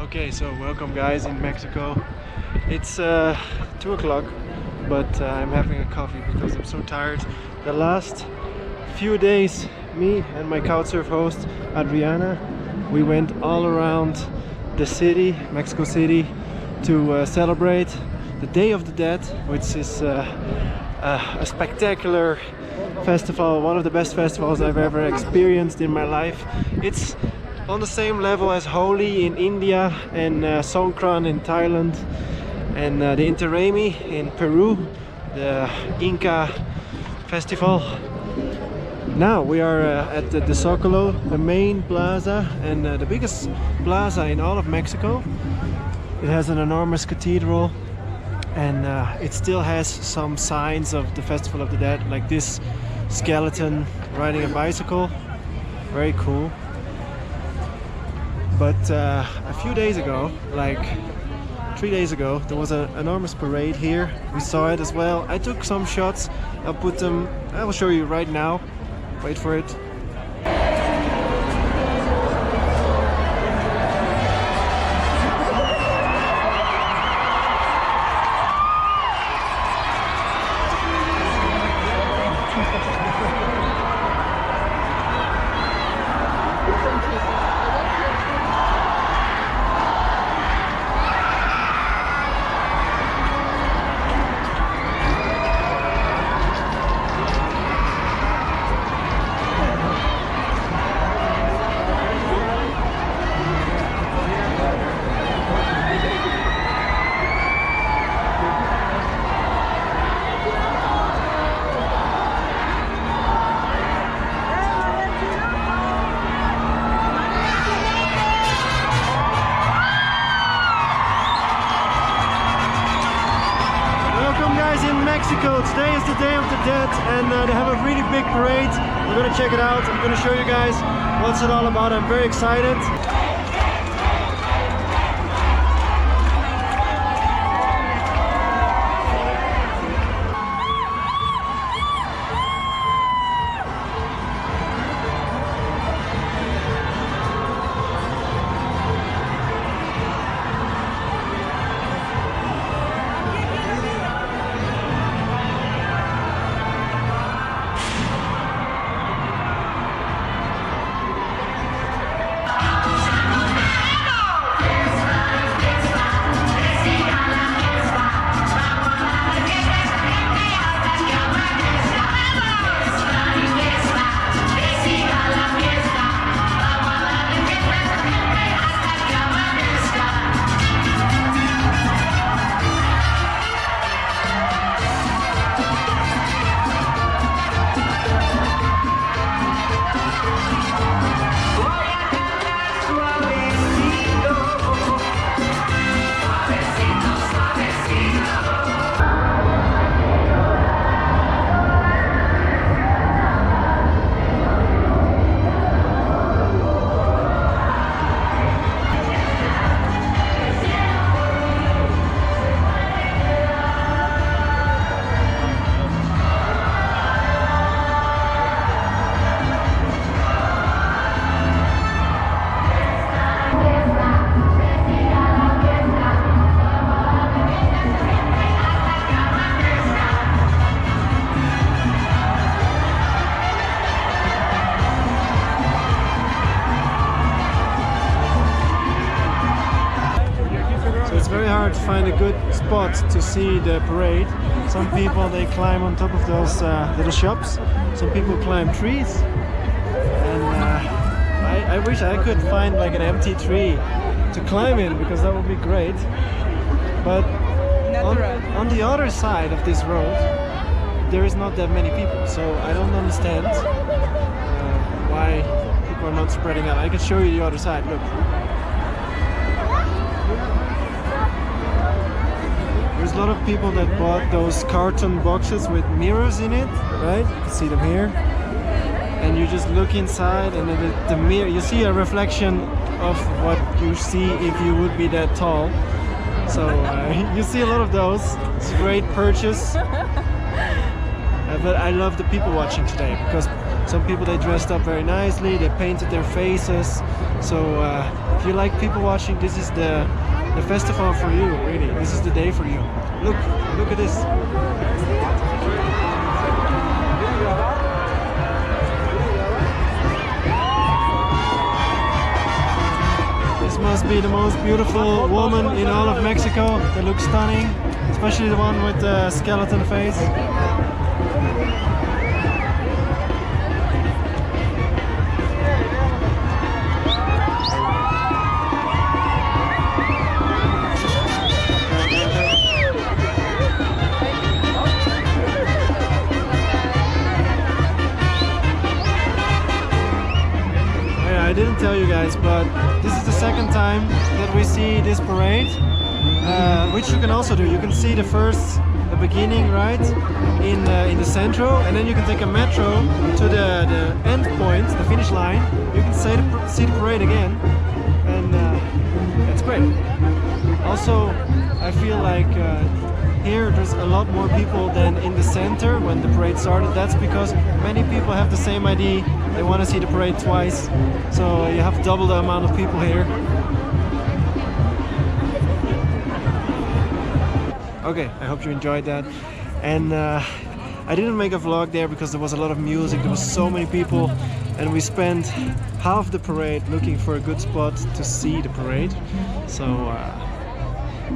Okay, so welcome guys in Mexico. It's 2 o'clock, but I'm having a coffee because I'm so tired. The last few days, me and my couchsurf host Adriana, we went all around the city, Mexico City, to celebrate the Day of the Dead, which is a spectacular festival, one of the best festivals I've ever experienced in my life. It's on the same level as Holi in India and Songkran in Thailand and the Interremi in Peru, the Inca festival. Now we are at the Zocalo, the main plaza, and the biggest plaza in all of Mexico. It has an enormous cathedral, and it still has some signs of the Festival of the Dead, like this skeleton riding a bicycle. Very cool. But a few days ago, like 3 days ago, there was an enormous parade here. We saw it as well. I took some shots. I will show you right now. Wait for it. Mexico. Today is the Day of the Dead, and they have a really big parade. We're gonna check it out. I'm gonna show you guys what's it all about. I'm very excited. It's very hard to find a good spot to see the parade. Some people, they climb on top of those little shops. Some people climb trees. And I wish I could find like an empty tree to climb in, because that would be great. But on the other side of this road, there is not that many people. So I don't understand why people are not spreading out. I can show you the other side. Look. There's a lot of people that bought those carton boxes with mirrors in it, right? You can see them here. And you just look inside, and then the mirror, you see a reflection of what you see if you would be that tall. So you see a lot of those. It's a great purchase. But I love the people watching today, because Some people, they dressed up very nicely, they painted their faces. So if you like people watching, this is the festival for you, really. This is the day for you. Look at this. This must be the most beautiful woman in all of Mexico. They look stunning, especially the one with the skeleton face. I didn't tell you guys, but this is the second time that we see this parade, which you can also do. You can see the beginning, right, in the centro, and then you can take a metro to the end point, the finish line. You can see the parade again, and it's great. Also, I feel like here there's a lot more people than in the center when the parade started. That's because many people have the same ID. They want to see the parade twice, so you have double the amount of people here. Okay, I hope you enjoyed that. And I didn't make a vlog there because there was a lot of music, there was so many people, and we spent half the parade looking for a good spot to see the parade. So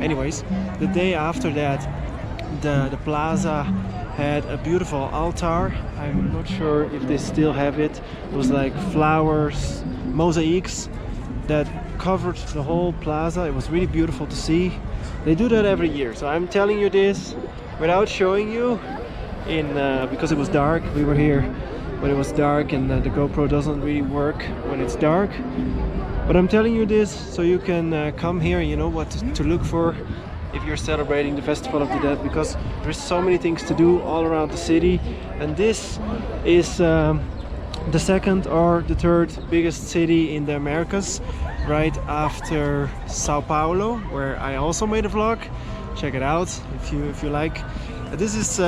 anyways, the day after that, the Plaza had a beautiful altar. I'm not sure if they still have it. It was like flowers, mosaics that covered the whole plaza. It was really beautiful to see. They do that every year, so I'm telling you this without showing you because it was dark. We were here when it was dark, and the GoPro doesn't really work when it's dark. But I'm telling you this so you can come here and you know what to look for if you're celebrating the Festival of the Dead, because there's so many things to do all around the city. And this is the second or the third biggest city in the Americas, right after Sao Paulo, where I also made a vlog. Check it out if you like. This is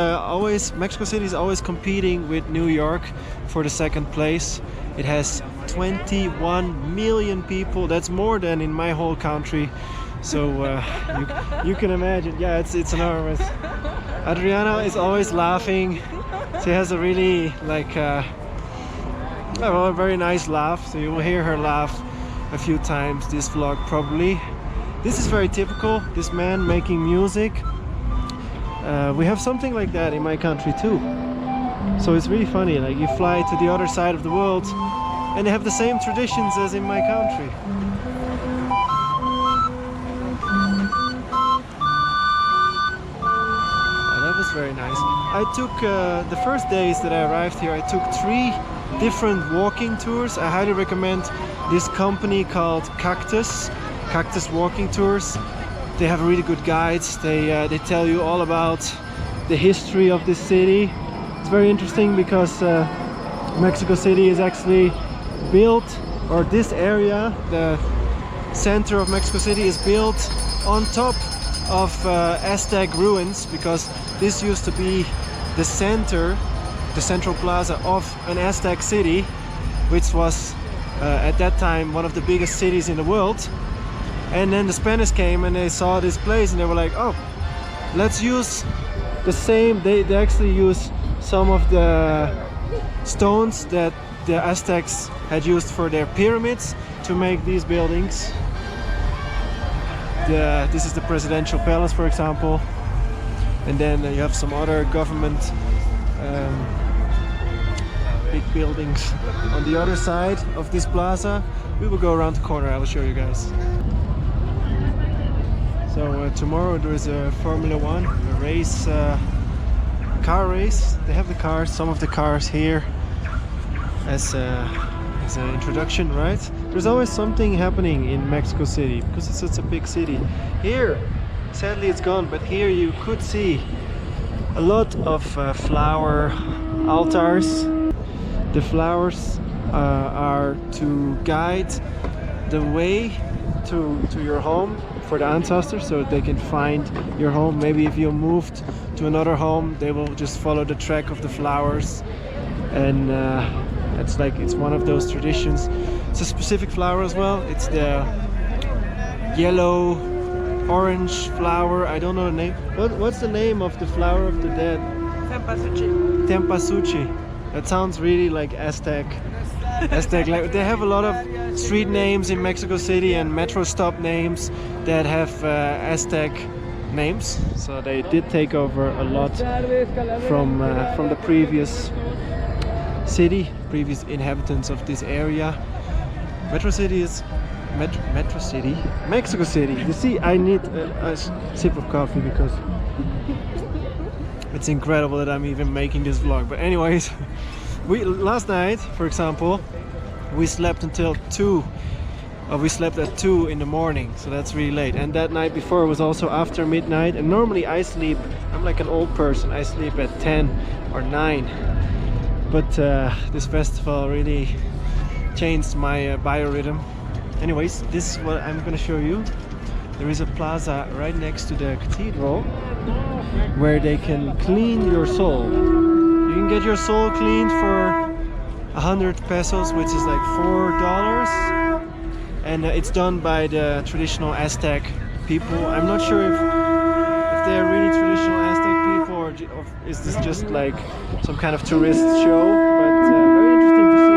Mexico City is always competing with New York for the second place. It has 21 million people. That's more than in my whole country. So you can imagine, yeah, it's enormous. Adriana is always laughing. She has a really a very nice laugh. So you will hear her laugh a few times this vlog probably. This is very typical. This man making music. We have something like that in my country too. So it's really funny. Like you fly to the other side of the world, and they have the same traditions as in my country. Very nice. I took the first days that I arrived here, I took 3 different walking tours. I highly recommend this company called Cactus Walking Tours. They have really good guides. They tell you all about the history of this city. It's very interesting because Mexico City is actually built, or this area, the center of Mexico City, is built on top of Aztec ruins, because this used to be the central plaza of an Aztec city, which was at that time one of the biggest cities in the world. And then the Spanish came and they saw this place and they were like, oh, let's use the same. They actually use some of the stones that the Aztecs had used for their pyramids to make these buildings. This is the presidential palace, for example. And then you have some other government big buildings on the other side of this plaza. We will go around the corner. I will show you guys. So tomorrow there is a Formula 1 race, car race. They have the cars, some of the cars here as an introduction, right? There's always something happening in Mexico City because it's such a big city. Here, sadly it's gone, but here you could see a lot of flower altars. The flowers are to guide the way to your home for the ancestors, so they can find your home. Maybe if you moved to another home, they will just follow the track of the flowers. And It's one of those traditions. It's a specific flower as well. It's the yellow orange flower. I don't know the name. What's the name of the flower of the dead? Tempasuchi. Tempasuchi. That sounds really like Aztec. Aztec. Like, they have a lot of street names in Mexico City and metro stop names that have Aztec names. So they did take over a lot from the previous inhabitants of this area. Metro City, Mexico City. You see, I need a sip of coffee because it's incredible that I'm even making this vlog. But anyways, last night, for example, we slept until 2. We slept at 2 in the morning, so that's really late. And that night before was also after midnight. And normally I sleep, I'm like an old person, I sleep at 10 or 9. But this festival really changed my biorhythm. Anyways, this is what I'm gonna show you. There is a plaza right next to the cathedral where they can clean your soul. You can get your soul cleaned for 100 pesos, which is like $4. And it's done by the traditional Aztec people. I'm not sure if they're really traditional Aztec people or is this just like some kind of tourist show, but very interesting to see.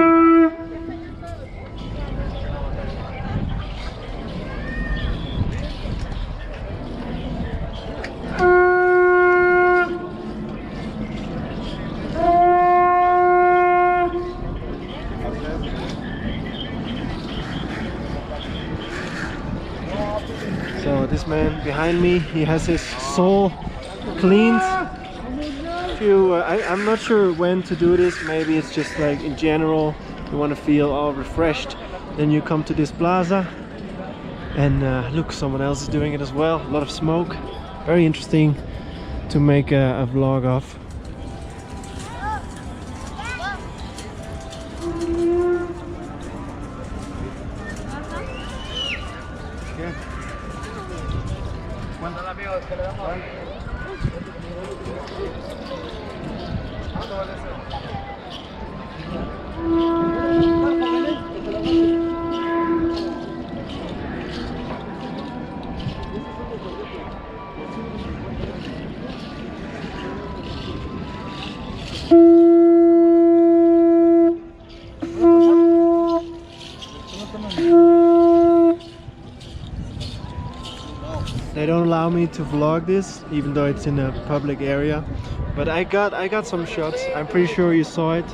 So this man behind me, he has his soul cleaned. I'm not sure when to do this. Maybe it's just like in general, you want to feel all refreshed. Then you come to this plaza and look, someone else is doing it as well. A lot of smoke. Very interesting to make a vlog of. They don't allow me to vlog this, even though it's in a public area. But I got some shots. I'm pretty sure you saw it.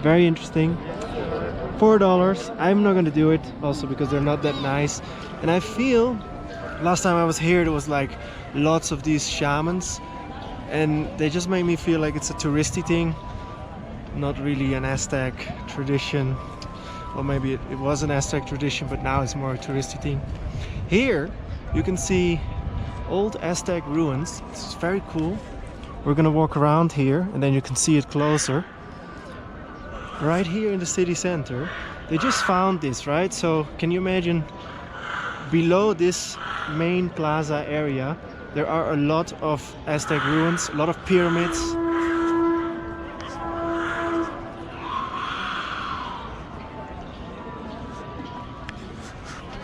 Very interesting. $4. I'm not gonna do it, also because they're not that nice. And I feel, last time I was here, there was like lots of these shamans, and they just make me feel like it's a touristy thing, not really an Aztec tradition. Or maybe it was an Aztec tradition, but now it's more a touristy thing. Here you can see old Aztec ruins. It's very cool. We're gonna walk around here and then you can see it closer. Right here in the city center. They just found this, right? So can you imagine, below this main plaza area there are a lot of Aztec ruins, a lot of pyramids.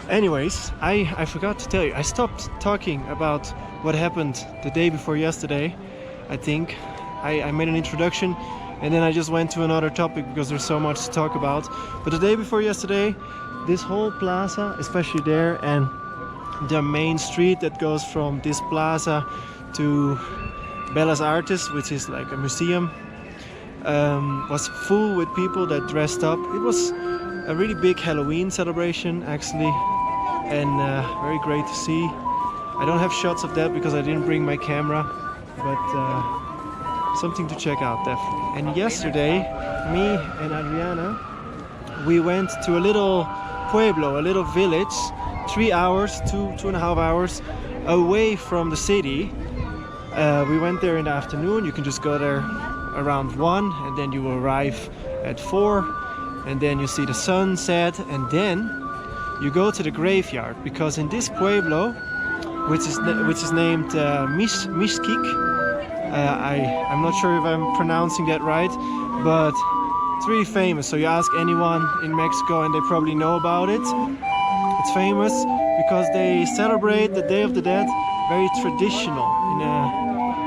Anyways, I forgot to tell you, I stopped talking about what happened the day before yesterday. I think I made an introduction and then I just went to another topic because there's so much to talk about. But the day before yesterday, this whole plaza, especially there, and the main street that goes from this plaza to Bellas Artes, which is like a museum, was full with people that dressed up. It was a really big Halloween celebration actually, and very great to see. I don't have shots of that because I didn't bring my camera, but something to check out definitely. And yesterday, me and Adriana, we went to a little pueblo, a little village, 3 hours, two and a half hours away from the city. We went there in the afternoon. You can just go there around 1 and then you will arrive at 4, and then you see the sunset, and then you go to the graveyard, because in this pueblo, which is named Mixquic, I'm not sure if I'm pronouncing that right, but It's really famous. So you ask anyone in Mexico and they probably know about it. It's famous because they celebrate the Day of the Dead very traditional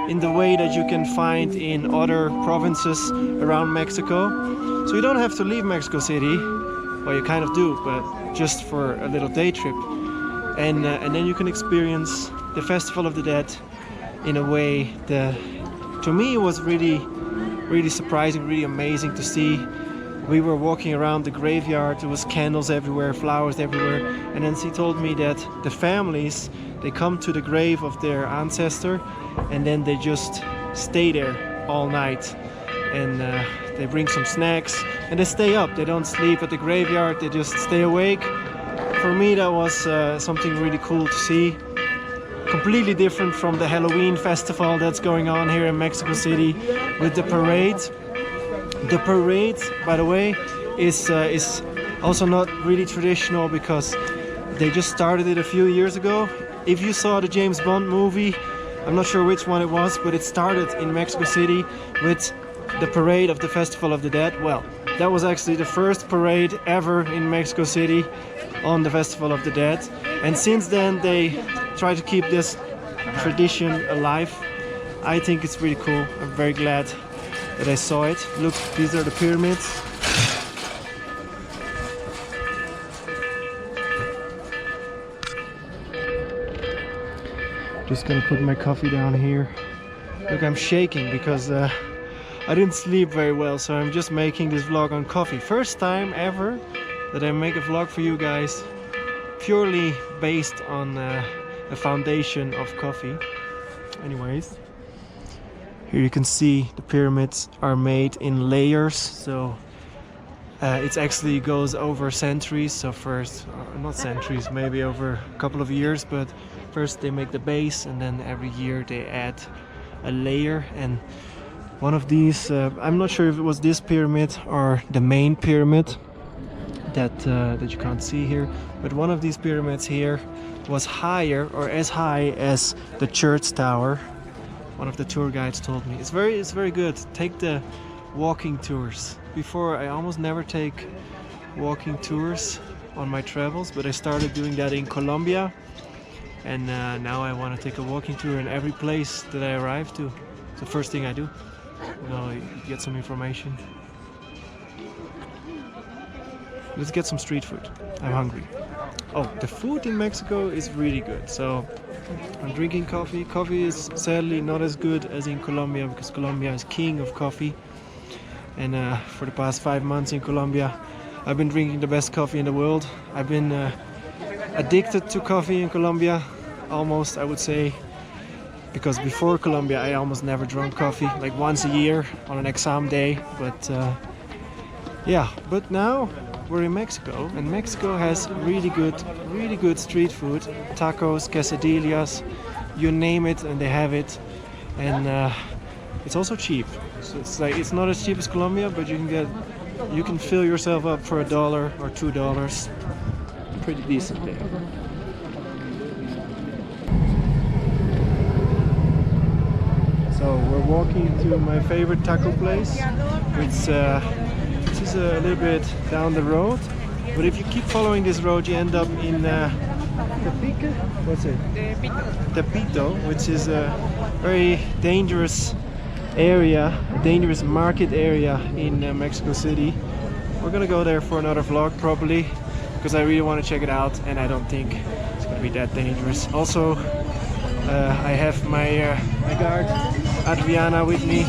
in the way that you can find in other provinces around Mexico. So you don't have to leave Mexico City. Well, you kind of do, but just for a little day trip. And then you can experience the Festival of the Dead in a way that, to me, was really surprising, really amazing to see. We were walking around the graveyard, there was candles everywhere, flowers everywhere, and then she told me that the families, they come to the grave of their ancestor and then they just stay there all night, and they bring some snacks and they stay up. They don't sleep at the graveyard, they just stay awake. For me, that was something really cool to see. Completely different from the Halloween festival that's going on here in Mexico City with the parade. The parade, by the way, is also not really traditional because they just started it a few years ago. If you saw the James Bond movie, I'm not sure which one it was, but it started in Mexico City with the parade of the Festival of the Dead. Well, that was actually the first parade ever in Mexico City on the Festival of the Dead. And since then they try to keep this tradition alive. I think it's really cool. I'm very glad that I saw it. Look, these are the pyramids. Just gonna put my coffee down here. Look, I'm shaking because I didn't sleep very well, so I'm just making this vlog on coffee. First time ever that I make a vlog for you guys purely based on a foundation of coffee. Anyways, here you can see the pyramids are made in layers, so it actually goes over centuries. So first, not centuries, maybe over a couple of years, but first they make the base and then every year they add a layer. And one of these, I'm not sure if it was this pyramid or the main pyramid that you can't see here, but one of these pyramids here was higher or as high as the church tower. One of the tour guides told me. It's very good. Take the walking tours. Before, I almost never take walking tours on my travels, but I started doing that in Colombia, and now I want to take a walking tour in every place that I arrive to. It's the first thing I do. You get some information. Let's get some street food. I'm hungry. Oh, the food in Mexico is really good. So I'm drinking coffee. Coffee is sadly not as good as in Colombia because Colombia is king of coffee. And for the past 5 months in Colombia, I've been drinking the best coffee in the world. I've been addicted to coffee in Colombia, almost, I would say, because before Colombia I almost never drank coffee, like once a year on an exam day. But yeah, but now we're in Mexico, and Mexico has really good street food, tacos, quesadillas, you name it, and they have it, and it's also cheap. So it's not as cheap as Colombia, but you can fill yourself up for $1 or $2. Pretty decent there. So we're walking to my favorite taco place, which is a little bit down the road, but if you keep following this road you end up in Tapito? What's it? Tapito, which is a very dangerous area, a dangerous market area in Mexico City. We're gonna go there for another vlog probably, because I really want to check it out, and I don't think it's gonna be that dangerous. Also, I have my guard Adriana with me.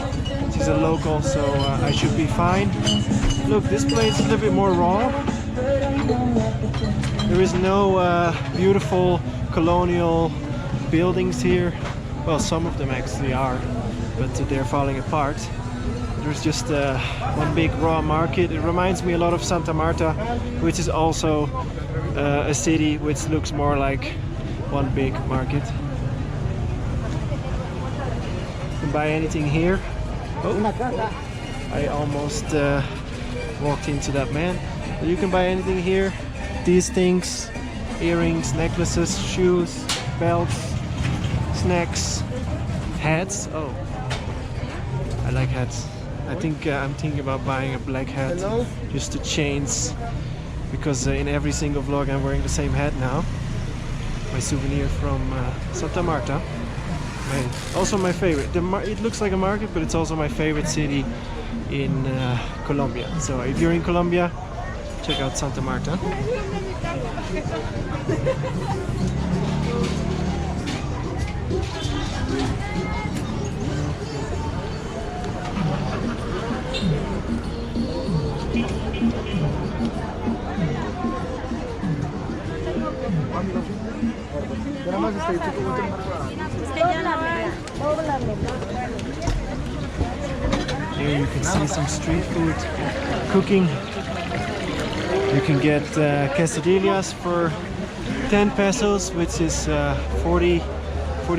She's a local, so I should be fine. Look, this place is a little bit more raw. There is no beautiful colonial buildings here. Well, some of them actually are, but they're falling apart. There's just one big raw market. It reminds me a lot of Santa Marta, which is also a city which looks more like one big market. You can buy anything here. Oh, I almost walked into that man. You can buy anything here. These things, earrings, necklaces, shoes, belts, snacks, hats. Oh, I like hats. I think I'm thinking about buying a black hat just to change, because in every single vlog I'm wearing the same hat now. My souvenir from Santa Marta. Also my favorite. It looks like a market, but it's also my favorite city in Colombia. So if you're in Colombia, check out Santa Marta. Here you can see some street food cooking. You can get quesadillas for 10 pesos, which is 40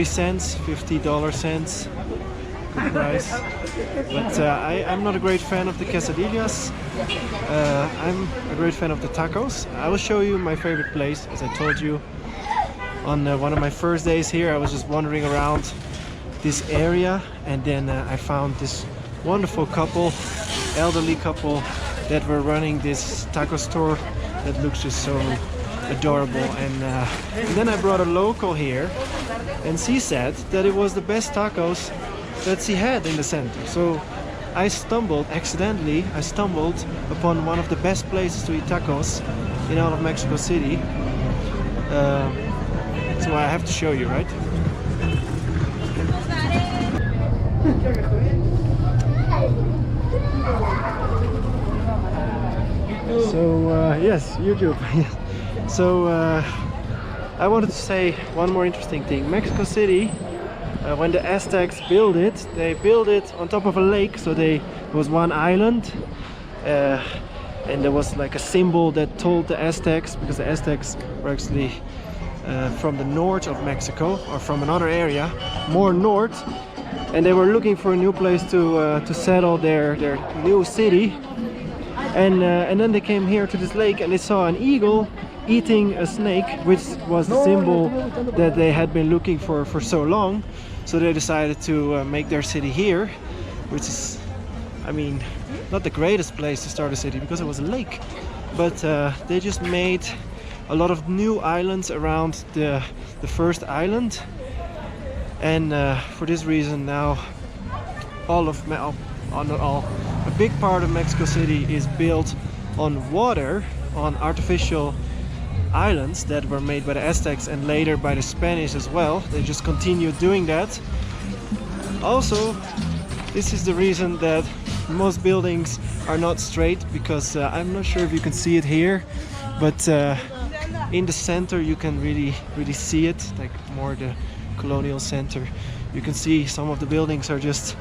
cents, $50 cents. Good price. But I'm not a great fan of the quesadillas. I'm a great fan of the tacos. I will show you my favorite place, as I told you. On one of my first days here, I was just wandering around this area, and then I found this wonderful couple, elderly couple, that were running this taco store that looks just so adorable. And then I brought a local here, and she said that it was the best tacos that she had in the center. So I accidentally stumbled upon one of the best places to eat tacos in all of Mexico City. So I have to show you, right? So yes, YouTube. So I wanted to say one more interesting thing. Mexico City, when the Aztecs built it, they built it on top of a lake. So there was one island, and there was like a symbol that told the Aztecs, because the Aztecs were actually from the north of Mexico, or from another area, more north, and they were looking for a new place to settle their new city. And then they came here to this lake, and they saw an eagle eating a snake, which was the symbol that they had been looking for so long. So they decided to make their city here, which is, I mean, not the greatest place to start a city because it was a lake, but they just made a lot of new islands around the first island. And for this reason now a big part of Mexico City is built on water, on artificial islands that were made by the Aztecs and later by the Spanish as well. They just continued doing that. Also, this is the reason that most buildings are not straight, because I'm not sure if you can see it here, but in the center you can really see it, like more the colonial center. You can see some of the buildings are just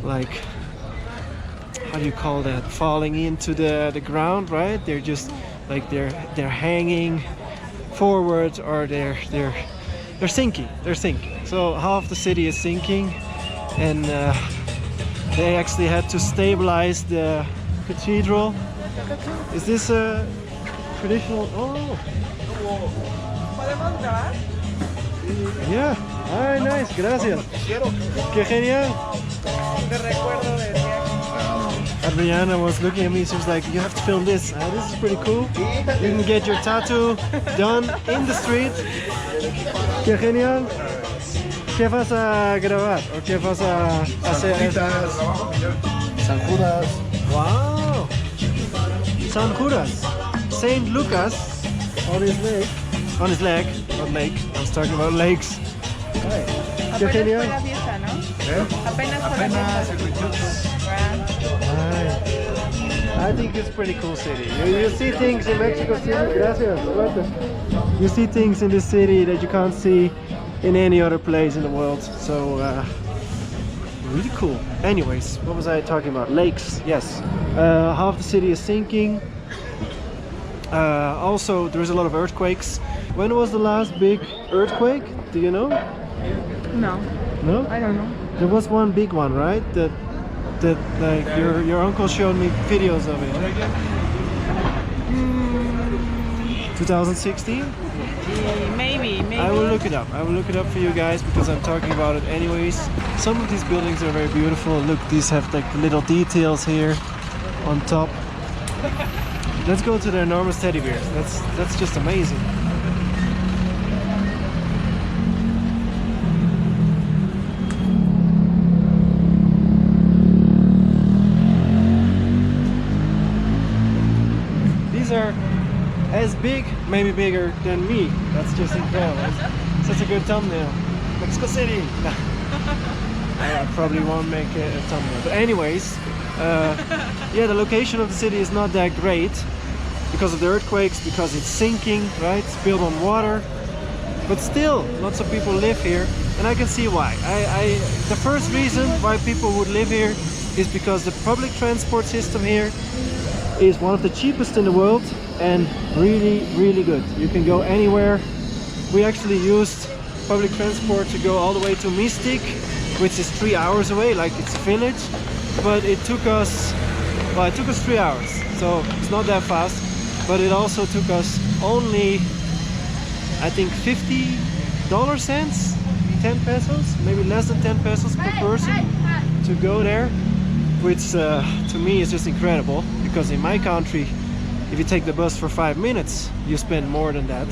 like, how do you call that, falling into the ground, right? They're just like they're hanging forward, or they're sinking. So half the city is sinking, and they actually had to stabilize the cathedral. Is this a traditional? Oh, ¿Podemos grabar? yeah. Ay, nice, gracias. Qué genial. Te recuerdo de viaje. Adriana was looking at me, she was like, you have to film this. This is pretty cool. You can get your tattoo done in the street. Qué genial. ¿Qué vas a grabar? ¿O qué vas a hacer? San Judas. Wow. San Judas. Saint Lucas on his leg. On his leg, not lake. I was talking about lakes. Qué Apenas genial. fue la fiesta, ¿no? Apenas fue la fiesta. I think it's a pretty cool city. You see things in Mexico City. Gracias. You see things in this city that you can't see in any other place in the world. So really cool. Anyways, what was I talking about? Lakes. Yes. Half the city is sinking. Also, there's a lot of earthquakes. When was the last big earthquake? Do you know? No, No? I don't know. There was one big one, right? That like your uncle showed me videos of it. 2016? Maybe. I will look it up. I will look it up for you guys because I'm talking about it anyways. Some of these buildings are very beautiful. Look, these have like little details here on top. Let's go to the enormous teddy bears. That's just amazing. These are as big, maybe bigger than me. That's just incredible. Such a good thumbnail. Mexico City. I probably won't make a thumbnail. But anyways, yeah, the location of the city is not that great because of the earthquakes, because it's sinking, right? It's built on water. But still, lots of people live here, and I can see why. The first reason why people would live here is because the public transport system here is one of the cheapest in the world and really, really good. You can go anywhere. We actually used public transport to go all the way to Mystic, which is 3 hours away, like it's a village, but it took us, well, it took us 3 hours, so it's not that fast, but it also took us only, I think, $50 cents, 10 pesos, maybe less than 10 pesos per person to go there, which to me is just incredible, because in my country, if you take the bus for 5 minutes, you spend more than that.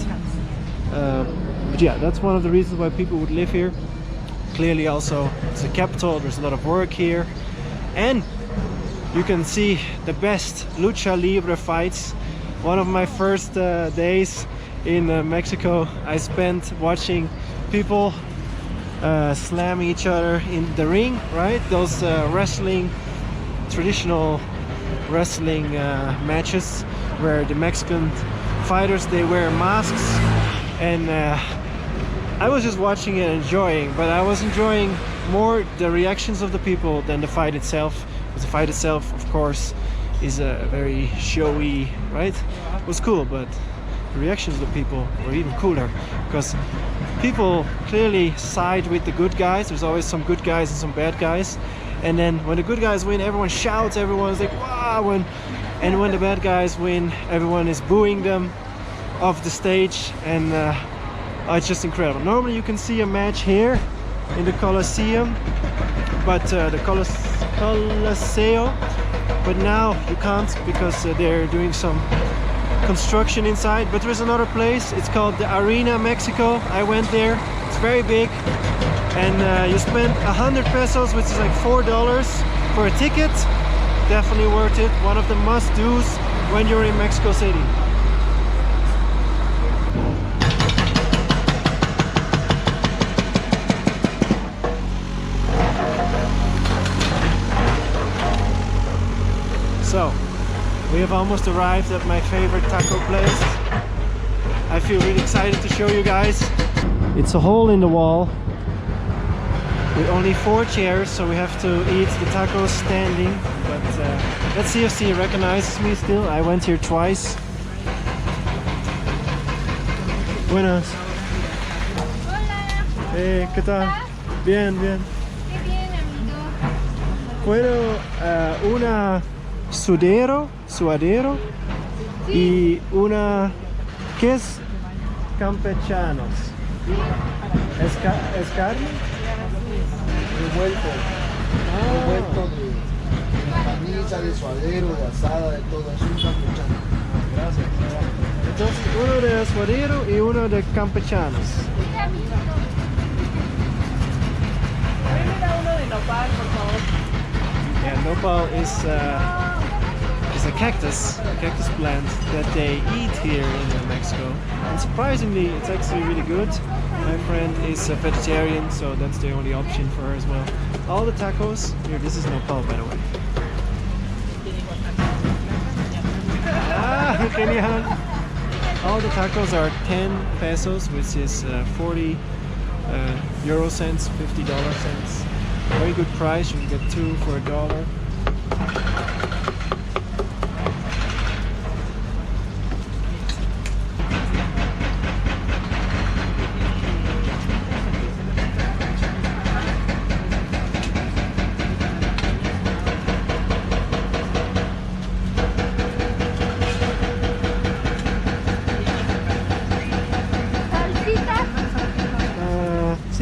But yeah, that's one of the reasons why people would live here. Clearly also, it's a capital, there's a lot of work here. And you can see the best lucha libre fights. One of my first days in Mexico, I spent watching people slamming each other in the ring, right? Those traditional wrestling matches where the Mexican fighters, they wear masks, and I was just watching and enjoying, but I was enjoying more the reactions of the people than the fight itself, because the fight itself, of course, is a very showy, right? It was cool, but the reactions of the people were even cooler, because people clearly side with the good guys. There's always some good guys and some bad guys, and then when the good guys win, everyone shouts, everyone's like wow, and when the bad guys win, everyone is booing them off the stage, and it's just incredible. Normally you can see a match here in the Colosseum, but the Colosseo, but now you can't because they're doing some construction inside. But there's another place, it's called the Arena Mexico. I went there, it's very big, and you spend 100 pesos, which is like $4 for a ticket. Definitely worth it. One of the must-dos when you're in Mexico City. So, we have almost arrived at my favorite taco place. I feel really excited to show you guys. It's a hole in the wall with only 4 chairs, so we have to eat the tacos standing. But let's see if she recognizes me still. I went here twice. Buenas. Hola. ¿Qué tal? Bien, bien. Qué bien, amigo. ¿Puedo una suadero y una, ¿qué es campechanos? ¿Es carne? Revuelto. Revuelto de camisa, de suadero, de asada, de todo. Es un campechano. Gracias. Entonces, uno de suadero y uno de campechanos. Sí, amiguito. A mí me da uno de nopal, por favor. Yeah, nopal is a cactus plant that they eat here in Mexico. And surprisingly, it's actually really good. My friend is a vegetarian, so that's the only option for her as well. All the tacos, here, this is nopal, by the way. Ah, genial. All the tacos are 10 pesos, which is 40 euro cents, $50 cents. Very good price, you can get 2 for $1.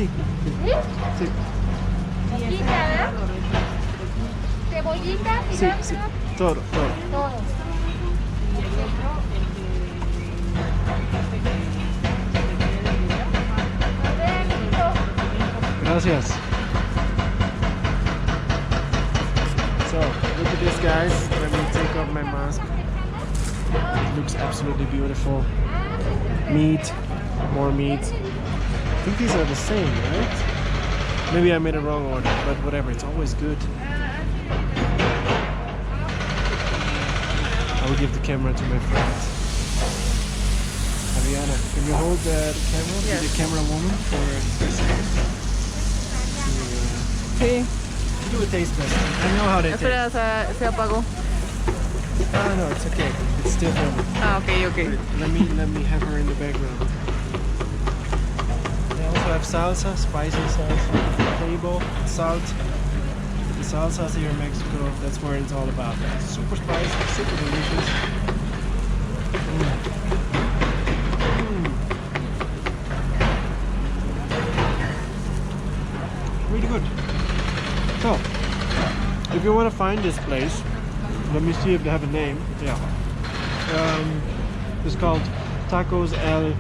sí. ¿Sí? Sí, Poquita, ¿verdad? Cebollita, sí, cilantro, sí. Todo, todo. todo. A ver, amiguito. Gracias. So, look at this, guys. Let me take off my mask. It looks absolutely beautiful. Meat, more meat. I think these are the same, right? Maybe I made a wrong order, but whatever, it's always good. I will give the camera to my friend. Ariana, can you hold the camera? Yes. Be the camera woman for a second? Sí. Do a taste test. I know how they taste. Espera, se apagó. Oh no, it's okay. It's still filming. Ah, ok. Let me have her in the background. They also have salsa, spicy salsa, table, salt. The salsas here in Mexico, that's where it's all about. Super spicy, super delicious. Really good. So, if you want to find this place, let me see if they have a name. Yeah. It's called Tacos El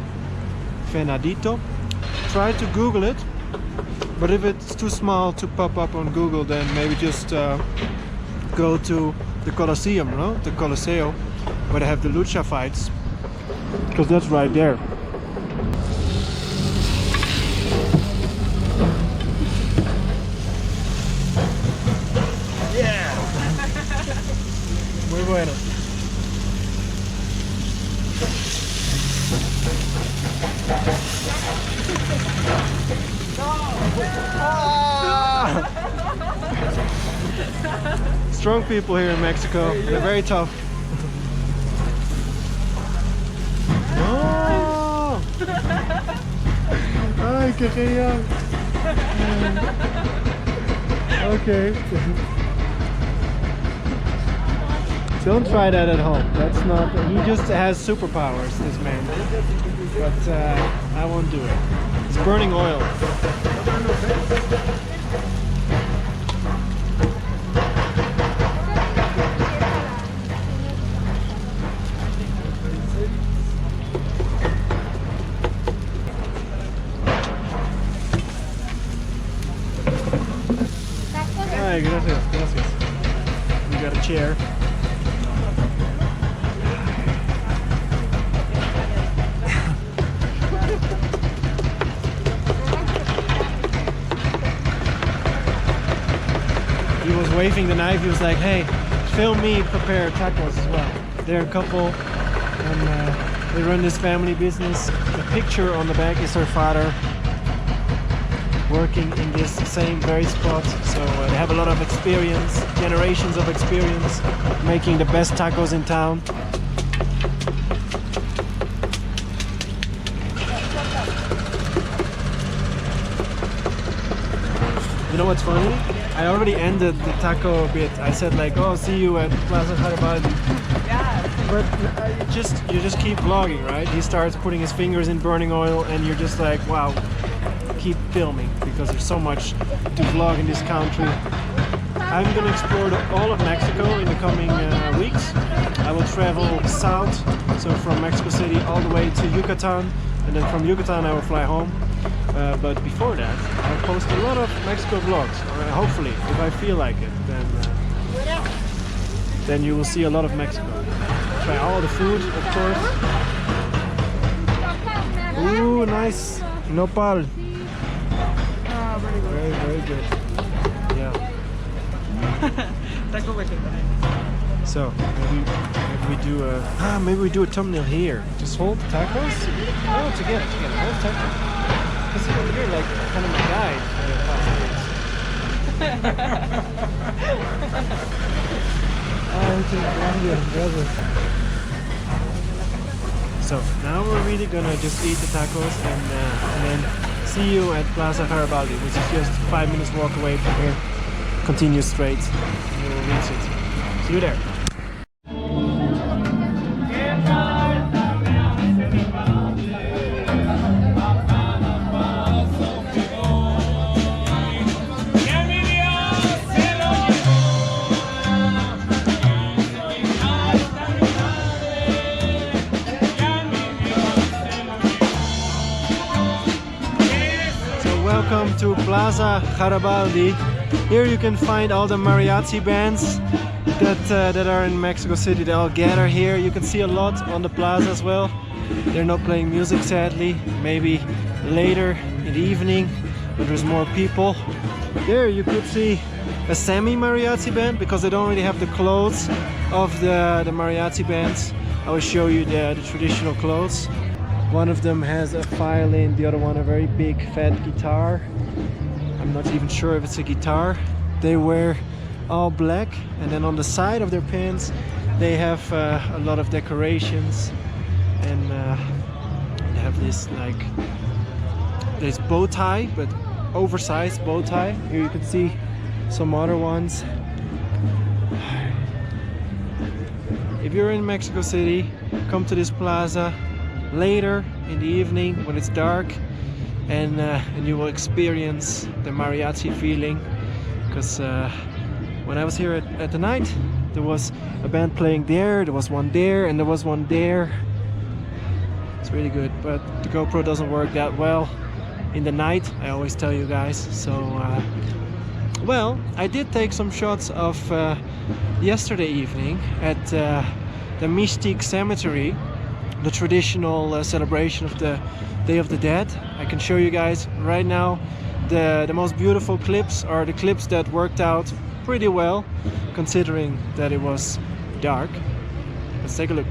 Fenadito. Try to Google it, but if it's too small to pop up on Google, then maybe just go to the Colosseum, no? The Coliseo, where they have the lucha fights, because that's right there. Yeah. Muy bueno. Strong people here in Mexico. They're very tough. Oh! Ay, qué genial. Okay. Don't try that at home. That's not. He just has superpowers, this man. But I won't do it. It's burning oil. Ay, gracias, gracias. We got a chair. He was waving the knife. He was like, "Hey, film me prepare tacos as well." They're a couple, and they run this family business. The picture on the back is her father, working in this same very spot. So they have a lot of experience, generations of experience, making the best tacos in town. You know what's funny? I already ended the taco bit. I said like, "Oh, see you at Plaza Garibaldi." But you just keep vlogging, right? He starts putting his fingers in burning oil, and you're just like, wow, keep filming, because there's so much to vlog in this country. I'm gonna explore all of Mexico in the coming weeks. I will travel south, so from Mexico City all the way to Yucatan, and then from Yucatan I will fly home. But before that, I'll post a lot of Mexico vlogs, or hopefully, if I feel like it, then you will see a lot of Mexico. Try all the food, of course. Ooh, nice nopal. Very, very good. Yeah. So maybe we do a thumbnail here. Just hold the tacos. Oh, together. Hold tacos. Because you're like kind of my guide for the past days. So now we're really gonna just eat the tacos and then see you at Plaza Garibaldi, which is just 5 minutes walk away from here. Continue straight, and we'll reach it. See you there. welcome to Plaza Garibaldi. Here you can find all the mariachi bands that are in Mexico City. They all gather here. You can see a lot on the plaza as well. They're not playing music sadly, maybe later in the evening when there's more people. There you could see a semi-mariachi band because they don't really have the clothes of the mariachi bands. I will show you the traditional clothes. One of them has a violin, the other one a very big fat guitar. I'm not even sure if it's a guitar. They wear all black, and then on the side of their pants they have a lot of decorations, and they have this like this bow tie, but oversized bow tie. Here you can see some other ones. If you're in Mexico City, come to this plaza later in the evening when it's dark, and you will experience the mariachi feeling. Because when I was here at the night, there was a band playing there was one there, and there was one there. It's really good, but the GoPro doesn't work that well in the night, I always tell you guys. So well, I did take some shots of yesterday evening at the Mystic Cemetery, the traditional celebration of the Day of the Dead. I can show you guys right now. The most beautiful clips are the clips that worked out pretty well, considering that it was dark. Let's take a look.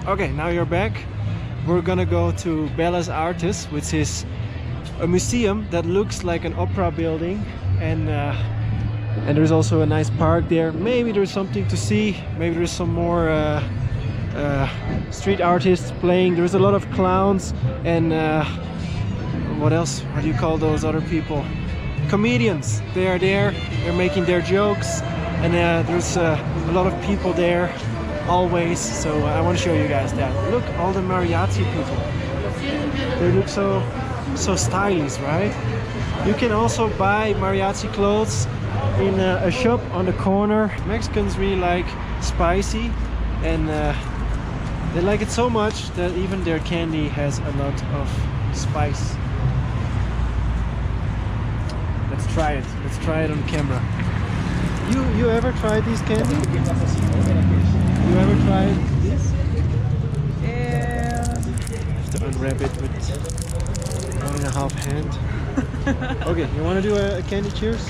Okay, now you're back. We're gonna go to Bellas Artes, which is a museum that looks like an opera building, and there's also a nice park there. Maybe there's something to see. Maybe there's some more street artists playing. There's a lot of clowns and what else? What do you call those other people? Comedians. They are there. They're making their jokes, and there's a lot of people there always. So I want to show you guys that. Look, all the mariachi people. They look so stylish, right? You can also buy mariachi clothes in a shop on the corner. Mexicans really like spicy, and they like it so much that even their candy has a lot of spice. Let's try it. Let's try it on camera. You ever tried these candy? You ever tried this? I have to unwrap it with 1.5 hand. Okay, you want to do a candy cheers?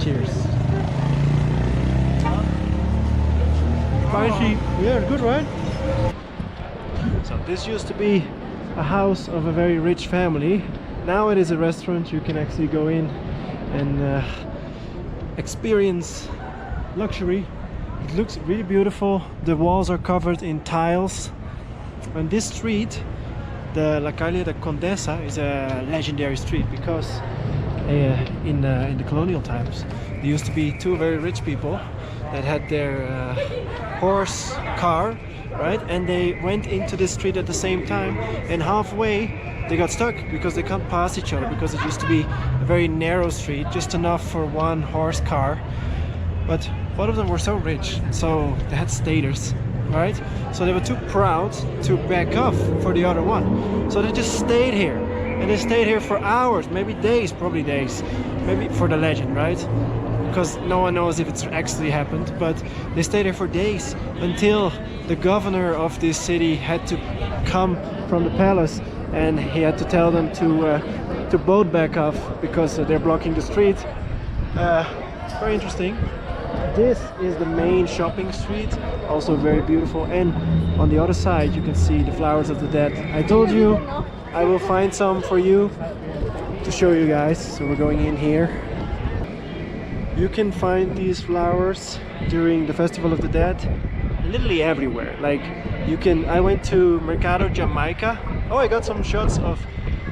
Cheers. Spicy. Yeah, good, right? So this used to be a house of a very rich family. Now it is a restaurant. You can actually go in and experience luxury. It looks really beautiful. The walls are covered in tiles. On this street, the Caglia de Condesa is a legendary street because in the colonial times there used to be two very rich people that had their horse car, right? And they went into the street at the same time, and halfway they got stuck because they can't pass each other, because it used to be a very narrow street, just enough for one horse car. But both of them were so rich, so they had staters, right? So they were too proud to back off for the other one. So they just stayed here, and they stayed here for hours, maybe days, probably days, maybe for the legend, right? Because no one knows if it's actually happened, but they stayed there for days until the governor of this city had to come from the palace, and he had to tell them to boat back off because they're blocking the street. Very interesting. This is the main shopping street, also very beautiful, and on the other side you can see the flowers of the dead. I told you I will find some for you to show you guys, so we're going in here. You can find these flowers during the Festival of the Dead literally everywhere. Like you can, I went to Mercado Jamaica. Oh, I got some shots of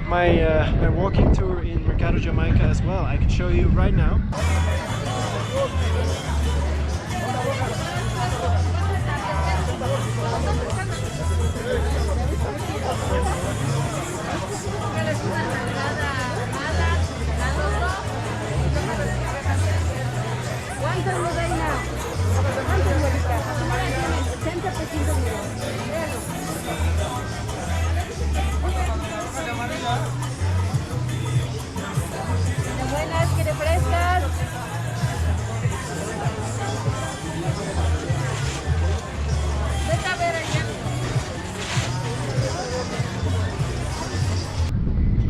my, my walking tour in Mercado Jamaica as well. I can show you right now. Buenas, ¿quiere frescas? Vete a ver allá.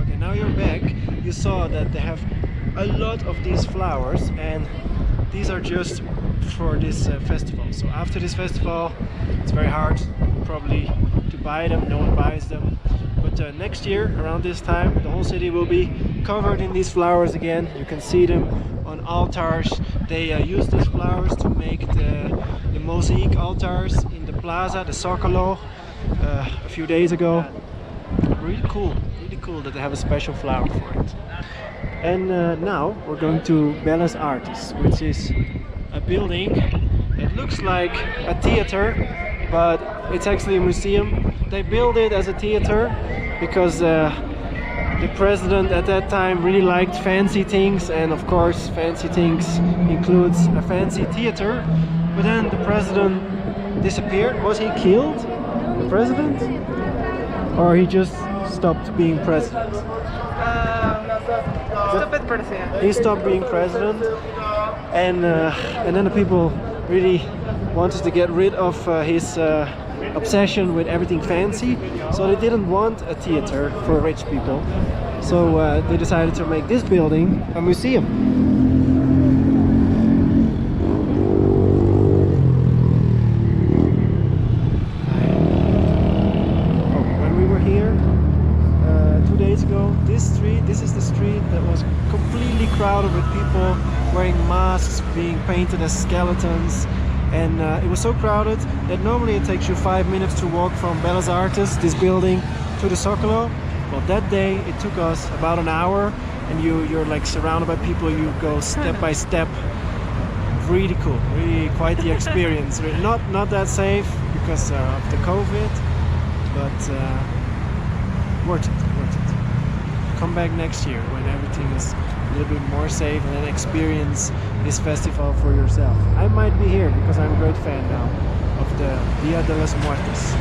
Okay, now you're back. You saw that they have a lot of these flowers, and these are just for this festival. So after this festival, it's very hard probably to buy them. No one buys them. But next year, around this time, the whole city will be covered in these flowers again. You can see them on altars. They use these flowers to make the mosaic altars in the Plaza, the Zocalo, a few days ago. Really cool that they have a special flower for it. And now we're going to Bellas Artes, which is a building that looks like a theater, but it's actually a museum. They built it as a theater because the president at that time really liked fancy things, and of course fancy things includes a fancy theater. But then the president disappeared. Was he killed, the president? Or he just stopped being president? Stupid person. He stopped being president, and then the people really wanted to get rid of his obsession with everything fancy, so they didn't want a theater for rich people, so they decided to make this building a museum. When we were here 2 days ago, this is the street that was completely crowded with people wearing masks, being painted as skeletons. And it was so crowded that normally it takes you 5 minutes to walk from Bellas Artes, this building, to the Zocalo. Well, that day it took us about an hour, and you're like surrounded by people. You go step by step. Really cool, really quite the experience. Not that safe because of the COVID, but worth it. Come back next year when everything is a little bit more safe, and then experience this festival for yourself. I might be here because I'm a great fan now of the Dia de los Muertos.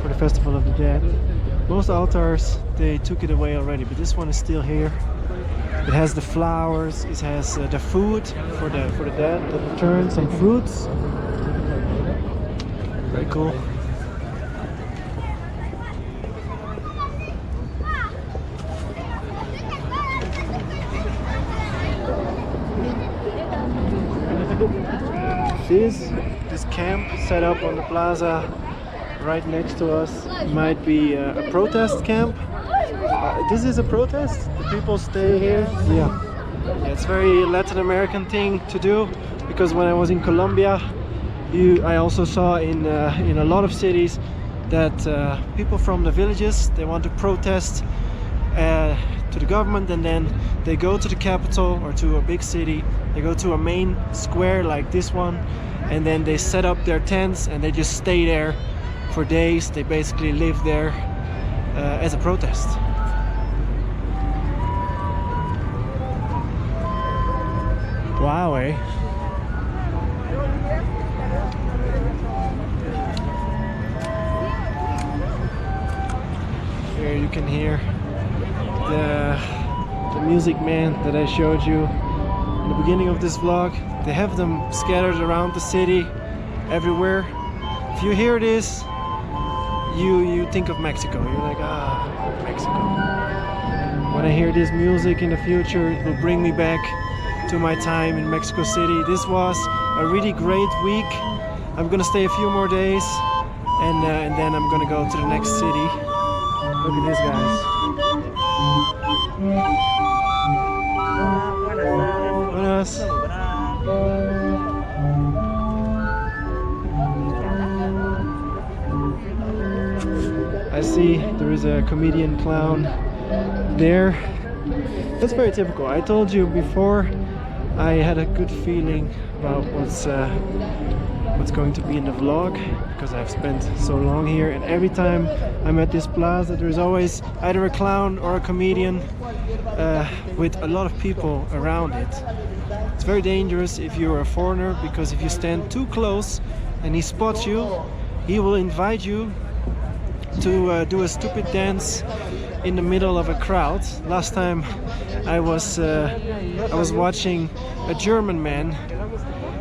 For the Festival of the Dead. Most altars, they took it away already, but this one is still here. It has the flowers, it has the food for the dead, the return, some fruits. Very cool. This camp set up on the plaza right next to us might be a protest camp. This is a protest. The people stay here. Yeah, it's very Latin American thing to do, because when I was in Colombia, I also saw in a lot of cities that people from the villages, they want to protest to the government, and then they go to the capital or to a big city. They go to a main square like this one, and then they set up their tents and they just stay there for days. They basically live there as a protest. Wow, eh? Here you can hear the Music Man that I showed you in the beginning of this vlog. They have them scattered around the city, everywhere. If you hear this, you think of Mexico. You're like, ah, Mexico. When I hear this music in the future, it will bring me back to my time in Mexico City. This was a really great week. I'm gonna stay a few more days, and then I'm gonna go to the next city. Look at this, guys. Buenas. I see there is a comedian clown there. That's very typical. I told you before, I had a good feeling about what's going to be in the vlog, because I've spent so long here, and every time I'm at this plaza there's always either a clown or a comedian with a lot of people around it. It's very dangerous if you're a foreigner, because if you stand too close and he spots you, he will invite you to do a stupid dance in the middle of a crowd. Last time I was watching a German man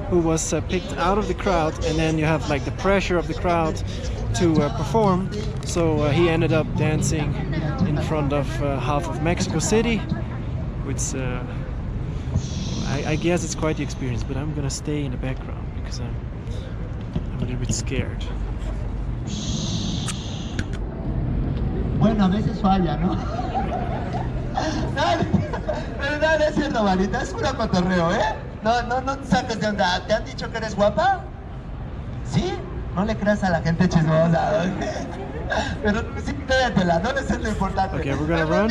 who was picked out of the crowd, and then you have like the pressure of the crowd to perform. So he ended up dancing in front of half of Mexico City, which I guess it's quite the experience. But I'm gonna stay in the background because I'm a little bit scared. Bueno, a veces falla, ¿no? Pero no es cierto, manita, es puro cotorreo, ¿eh? No te saques de onda. ¿Te han dicho que eres guapa? ¿Sí? No le creas a la gente chismosa. Pero sí, créetela, no es lo importante. Okay, we're gonna run.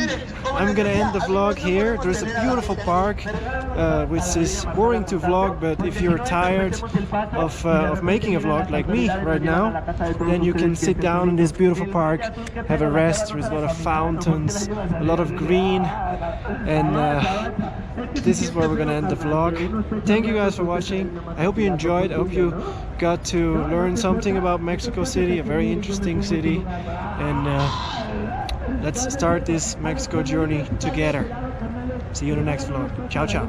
I'm gonna end the vlog here. There's a beautiful park, which is boring to vlog, but if you're tired of making a vlog like me right now, then you can sit down in this beautiful park, have a rest. There's a lot of fountains, a lot of green, and this is where we're gonna end the vlog. Thank you guys for watching. I hope you enjoyed. I hope you got to learn something about Mexico City, a very interesting city, and let's start this Mexico journey together. See you in the next vlog. Ciao, ciao.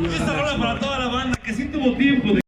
Esta rola para toda la banda que sí tuvo tiempo de